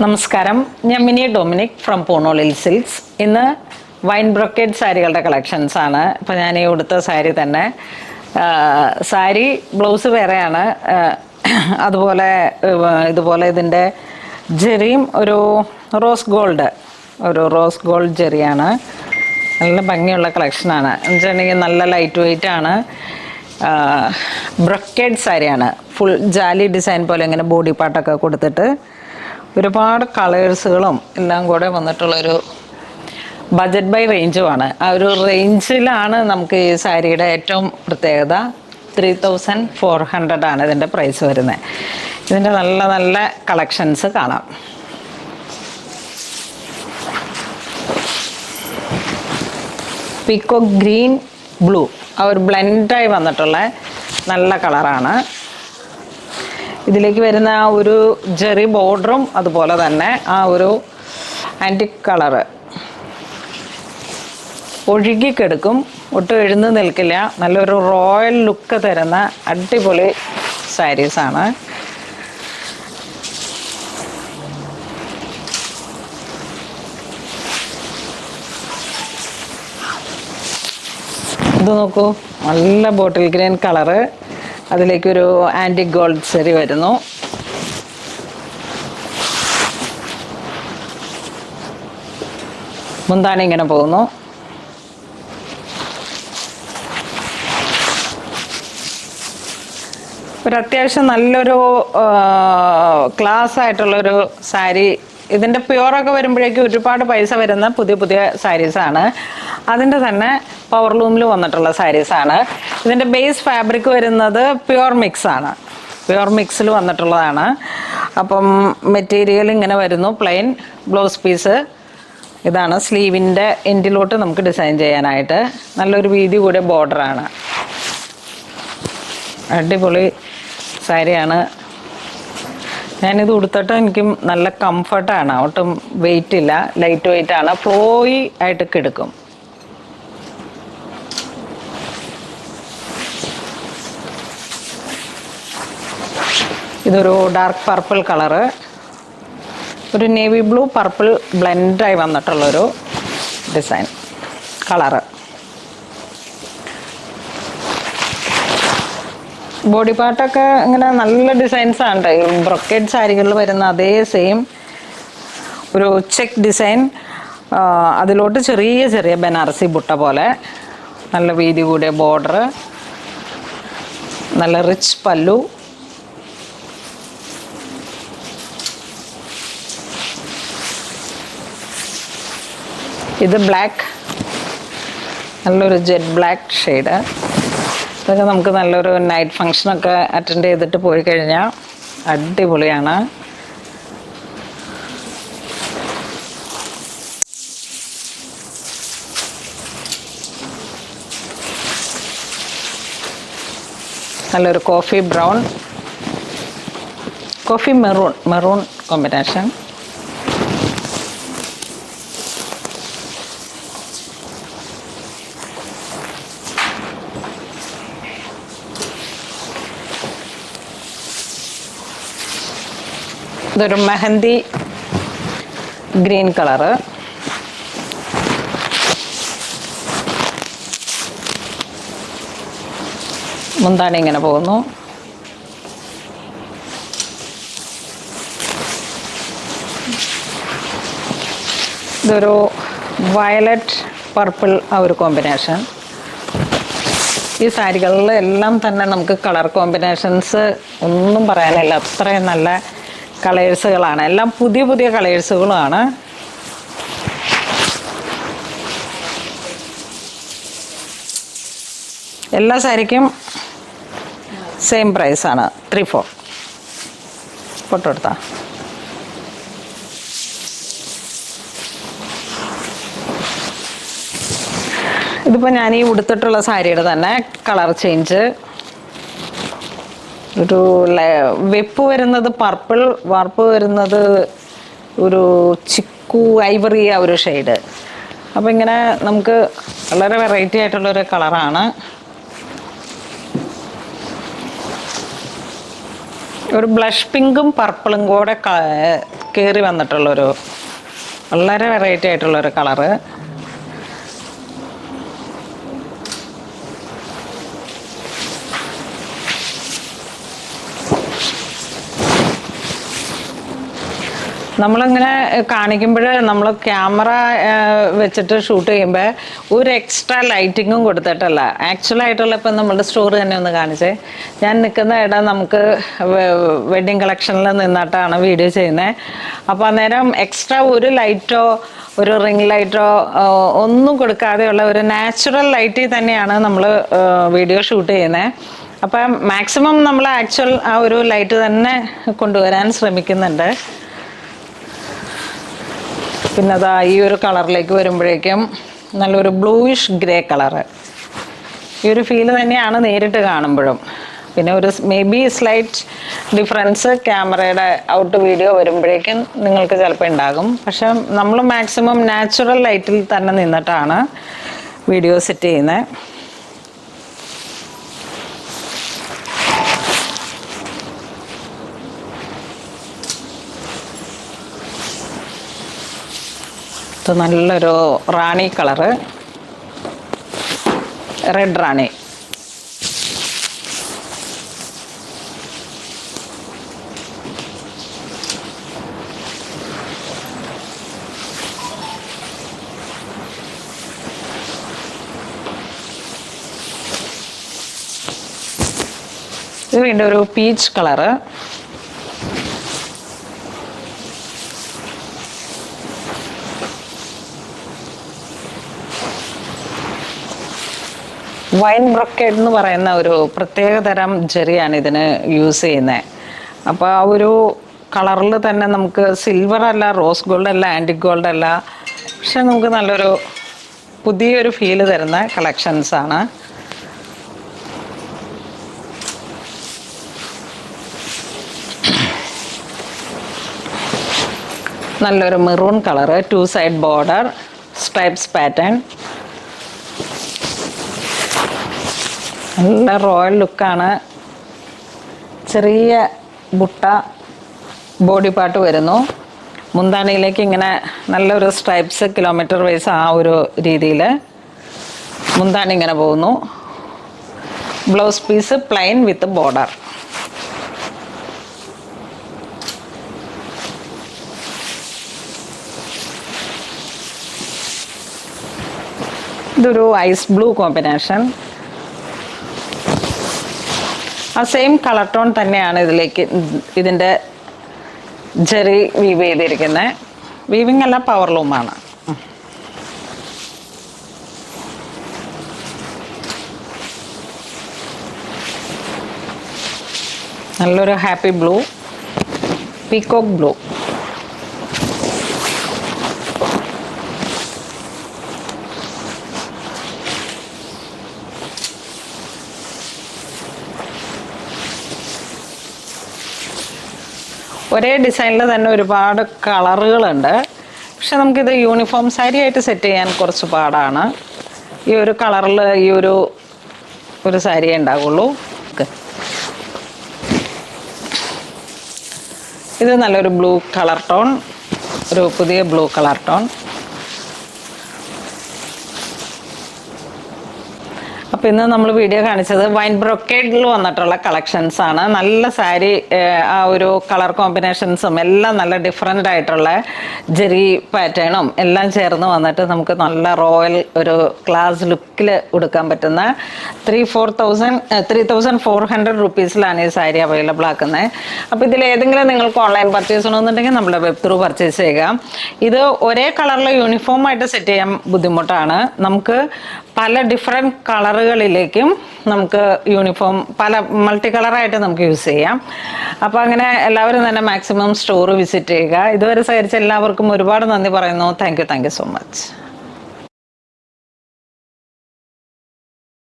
നമസ്കാരം, ഞാൻ mini Dominic from പൂണോളിൽ silks. ഇന്ന് വൈൻ ബ്രൊക്കേഡ് സാരികളുടെ കളക്ഷൻസ് ആണ്. ഇപ്പോൾ ഞാൻ ഈ ഉടുത്ത സാരി തന്നെ, സാരി ബ്ലൗസ് വേറെയാണ്. അതുപോലെ ഇതുപോലെ ഇതിൻ്റെ ജെറിയും ഒരു റോസ് ഗോൾഡ് ജെറിയാണ്. നല്ല ഭംഗിയുള്ള കളക്ഷനാണ്. എന്ന് വെച്ചിട്ടുണ്ടെങ്കിൽ നല്ല ലൈറ്റ് വെയ്റ്റ് ആണ്. ബ്രൊക്കേഡ് സാരിയാണ്. ഫുൾ ജാലി ഡിസൈൻ പോലെ ഇങ്ങനെ ബോഡി പാർട്ടൊക്കെ കൊടുത്തിട്ട് ഒരുപാട് കളേഴ്സുകളും എല്ലാം കൂടെ വന്നിട്ടുള്ളൊരു ബഡ്ജറ്റ് ബൈ റേഞ്ചുമാണ്. ആ ഒരു റേഞ്ചിലാണ് നമുക്ക് ഈ സാരിയുടെ ഏറ്റവും പ്രത്യേകത. 3400 ആണ് ഇതിൻ്റെ പ്രൈസ് വരുന്നത്. ഇതിൻ്റെ നല്ല നല്ല കളക്ഷൻസ് കാണാം. പീക്കോ ഗ്രീൻ ബ്ലൂ, ആ ഒരു ബ്ലെൻഡായി വന്നിട്ടുള്ള നല്ല കളറാണ്. ഇതിലേക്ക് വരുന്ന ആ ഒരു ജെറി ബോർഡറും അതുപോലെ തന്നെ ആ ഒരു ആൻറ്റിക് കളറ് ഒഴുകിക്കെടുക്കും, ഒട്ടും എഴുന്ന് നിൽക്കില്ല. നല്ലൊരു റോയൽ ലുക്ക് തരുന്ന അടിപൊളി സാരീസാണ്. ഇത് നോക്കൂ, നല്ല ബോട്ടിൽ ഗ്രീൻ കളറ്, അതിലേക്കൊരു ആൻറ്റിക് ഗോൾഡ് സെറി വരുന്നു. മുന്താണി ഇങ്ങനെ പോകുന്നു. ഒരു അത്യാവശ്യം നല്ലൊരു ക്ലാസ് ആയിട്ടുള്ളൊരു സാരി. ഇതിൻ്റെ പ്യുവറൊക്കെ വരുമ്പോഴേക്കും ഒരുപാട് പൈസ വരുന്ന പുതിയ സാരീസാണ്. അതിൻ്റെ തന്നെ പവർ ലൂമിൽ വന്നിട്ടുള്ള സാരീസാണ്. ഇതിൻ്റെ ബേസ് ഫാബ്രിക് വരുന്നത് പ്യുവർ മിക്സിൽ വന്നിട്ടുള്ളതാണ്. അപ്പം മെറ്റീരിയൽ ഇങ്ങനെ വരുന്നു. പ്ലെയിൻ ബ്ലൗസ് പീസ് ഇതാണ്. സ്ലീവിൻ്റെ എൻഡിലോട്ട് നമുക്ക് ഡിസൈൻ ചെയ്യാനായിട്ട് നല്ലൊരു വീതി കൂടിയ ബോർഡറാണ്. അടിപൊളി സാരിയാണ്. ഞാനിത് ഉടുത്തിട്ട് എനിക്ക് നല്ല കംഫർട്ടാണ്. ഒട്ടും വെയിറ്റ് ഇല്ല, ലൈറ്റ് വെയിറ്റ് ആണ്. ഫ്ലോയി ആയിട്ട് കിടക്കും. ഇതൊരു ഡാർക്ക് പർപ്പിൾ കളറ്, ഒരു നേവി ബ്ലൂ പർപ്പിൾ ബ്ലെൻഡായി വന്നിട്ടുള്ളൊരു ഡിസൈൻ കളറ്. ബോഡി പാർട്ടൊക്കെ ഇങ്ങനെ നല്ല ഡിസൈൻസാണ്. ബ്രൊക്കേഡ് സാരികളിൽ വരുന്ന അതേ സെയിം ഒരു ചെക്ക് ഡിസൈൻ, അതിലോട്ട് ചെറിയ ബനാറസി ബുട്ട പോലെ നല്ല വീതി കൂടിയ ബോർഡർ, നല്ല റിച്ച് പല്ലു. ഇത് ബ്ലാക്ക്, നല്ലൊരു ജെറ്റ് ബ്ലാക്ക് ഷെയ്ഡ്. ഇതൊക്കെ നമുക്ക് നല്ലൊരു നൈറ്റ് ഫങ്ഷനൊക്കെ അറ്റൻഡ് ചെയ്തിട്ട് പോയി കഴിഞ്ഞാൽ അടിപൊളിയാണ്. നല്ലൊരു കോഫി മെറൂൺ കോമ്പിനേഷൻ. ഇതൊരു മെഹന്തി ഗ്രീൻ കളറ്. മുന്താണി ഇങ്ങനെ പോകുന്നു. ഇതൊരു വയലറ്റ് പർപ്പിൾ ആ ഒരു കോമ്പിനേഷൻ. ഈ സാരികളിൽ എല്ലാം തന്നെ നമുക്ക് കളർ കോമ്പിനേഷൻസ് ഒന്നും പറയാനില്ല, അത്രയും നല്ല കളേഴ്സുകളാണ്. എല്ലാം പുതിയ കളേഴ്സുകളാണ്. എല്ലാ സാരിക്കും സെയിം പ്രൈസാണ്, 3400. ഫോട്ടോ എടുത്താ ഇതിപ്പോൾ ഞാൻ ഈ ഉടുത്തിട്ടുള്ള സാരിയുടെ തന്നെ കളർ ചേഞ്ച്. ഒരു വെപ്പ് വരുന്നത് പർപ്പിൾ, വാർപ്പ് വരുന്നത് ഒരു ചിക്കു ഐവറി ആ ഒരു ഷെയ്ഡ്. അപ്പോൾ ഇങ്ങനെ നമുക്ക് വളരെ വെറൈറ്റി ആയിട്ടുള്ളൊരു കളറാണ്. ഒരു ബ്ലഷ് പിങ്കും പർപ്പിളും കൂടെ കയറി വന്നിട്ടുള്ളൊരു വളരെ വെറൈറ്റി ആയിട്ടുള്ളൊരു കളറ്. നമ്മളിങ്ങനെ കാണിക്കുമ്പോൾ നമ്മൾ ക്യാമറ വെച്ചിട്ട് ഷൂട്ട് ചെയ്യുമ്പോൾ ഒരു എക്സ്ട്രാ ലൈറ്റിങ്ങും കൊടുത്തിട്ടല്ല. ആക്ച്വലായിട്ടുള്ള ഇപ്പം നമ്മളുടെ സ്റ്റോർ തന്നെ ഒന്ന് കാണിച്ചേ. ഞാൻ നിൽക്കുന്ന ഇടം നമുക്ക് വെഡ്ഡിങ് കളക്ഷനിൽ നിന്നിട്ടാണ് വീഡിയോ ചെയ്യുന്നത്. അപ്പോൾ അന്നേരം എക്സ്ട്രാ ഒരു ലൈറ്റോ ഒരു റിംഗ് ലൈറ്റോ ഒന്നും കൊടുക്കാതെയുള്ള ഒരു നാച്ചുറൽ ലൈറ്റിൽ തന്നെയാണ് നമ്മൾ വീഡിയോ ഷൂട്ട് ചെയ്യുന്നത്. അപ്പം മാക്സിമം നമ്മൾ ആക്ച്വൽ ആ ഒരു ലൈറ്റ് തന്നെ കൊണ്ടുവരാൻ ശ്രമിക്കുന്നുണ്ട്. പിന്നെ അതാ ഈ ഒരു കളറിലേക്ക് വരുമ്പോഴേക്കും നല്ലൊരു ബ്ലൂയിഷ് ഗ്രേ കളറ്. ഈ ഒരു ഫീല് തന്നെയാണ് നേരിട്ട് കാണുമ്പോഴും. പിന്നെ ഒരു മേ ബി സ്ലൈറ്റ് ഡിഫറൻസ് ക്യാമറയുടെ ഔട്ട് വീഡിയോ വരുമ്പോഴേക്കും നിങ്ങൾക്ക് ചിലപ്പോൾ ഉണ്ടാകും. പക്ഷെ നമ്മൾ മാക്സിമം നാച്ചുറൽ ലൈറ്റിൽ തന്നെ നിന്നിട്ടാണ് വീഡിയോ സെറ്റ് ചെയ്യുന്നത്. നല്ലൊരു റാണി കളറ്, റെഡ് റാണി. ഇത് വീണ്ടും ഒരു പീച്ച് കളറ്. വൈൻ ബ്രൊക്കേഡ് എന്ന് പറയുന്ന ഒരു പ്രത്യേക തരം ജെറിയാണ് ഇതിന് യൂസ് ചെയ്യുന്നത്. അപ്പോൾ ആ ഒരു കളറിൽ തന്നെ നമുക്ക് സിൽവർ അല്ല, റോസ് ഗോൾഡ് അല്ല, ആൻറ്റിക് ഗോൾഡ് അല്ല, പക്ഷെ നമുക്ക് നല്ലൊരു പുതിയൊരു ഫീല് തരുന്ന കളക്ഷൻസാണ്. നല്ലൊരു maroon colour, 2 side border, stripes pattern. നല്ല റോയൽ ലുക്കാണ്. ചെറിയ ബുട്ട ബോഡി പാർട്ട് വരുന്നു. മുന്താണിയിലേക്ക് ഇങ്ങനെ നല്ലൊരു സ്ട്രൈപ്സ് കിലോമീറ്റർ വൈസ് ആ ഒരു രീതിയിൽ മുന്താണി ഇങ്ങനെ പോകുന്നു. Blouse piece plain with border. ഇതൊരു ഐസ് ബ്ലൂ കോമ്പിനേഷൻ. ആ സെയിം കളർ ടോൺ തന്നെയാണ് ഇതിലേക്ക് ഇതിൻ്റെ ജെറി വീവ് ചെയ്തിരിക്കുന്നത്. വീവിങ് അല്ല, പവർ ലൂമാണ്. നല്ലൊരു ഹാപ്പി ബ്ലൂ, പീകോക്ക് ബ്ലൂ. ഒരേ ഡിസൈനിൽ തന്നെ ഒരുപാട് കളറുകളുണ്ട്. പക്ഷെ നമുക്കിത് യൂണിഫോം സാരി ആയിട്ട് സെറ്റ് ചെയ്യാൻ കുറച്ച് പാടാണ്. ഈ ഒരു കളറിൽ ഈ ഒരു സാരിയേ ഉണ്ടാകുള്ളൂ. ഇത് നല്ലൊരു ബ്ലൂ കളർ ടോൺ, ഒരു പുതിയ ബ്ലൂ കളർ ടോൺ. അപ്പോൾ ഇന്ന് നമ്മൾ വീഡിയോ കാണിച്ചത് വൈൻ ബ്രൊക്കേഡിൽ വന്നിട്ടുള്ള കളക്ഷൻസ് ആണ്. നല്ല സാരി, ആ ഒരു കളർ കോമ്പിനേഷൻസും എല്ലാം നല്ല ഡിഫറെൻ്റ് ആയിട്ടുള്ള ജെറി പാറ്റേണും എല്ലാം ചേർന്ന് വന്നിട്ട് നമുക്ക് നല്ല റോയൽ ഒരു ക്ലാസ് ലുക്കിൽ ഉടുക്കാൻ പറ്റുന്ന 3,400 റുപ്പീസിലാണ് ഈ സാരി അവൈലബിൾ ആക്കുന്നത്. അപ്പോൾ ഇതിൽ ഏതെങ്കിലും നിങ്ങൾക്ക് ഓൺലൈൻ പർച്ചേസ് ചെയ്യണമെന്നുണ്ടെങ്കിൽ നമ്മുടെ വെബ് ത്രൂ പർച്ചേസ് ചെയ്യുക. ഇത് ഒരേ കളറിൽ യൂണിഫോം ആയിട്ട് സെറ്റ് ചെയ്യാൻ ബുദ്ധിമുട്ടാണ്. നമുക്ക് പല ഡിഫറെൻറ്റ് കളറുകളിലേക്കും നമുക്ക് യൂണിഫോം പല മൾട്ടി കളറായിട്ട് നമുക്ക് യൂസ് ചെയ്യാം. അപ്പോൾ അങ്ങനെ എല്ലാവരും തന്നെ മാക്സിമം സ്റ്റോർ വിസിറ്റ് ചെയ്യുക. ഇതുവരെ സഹകരിച്ച എല്ലാവർക്കും ഒരുപാട് നന്ദി പറയുന്നു. Thank you so much.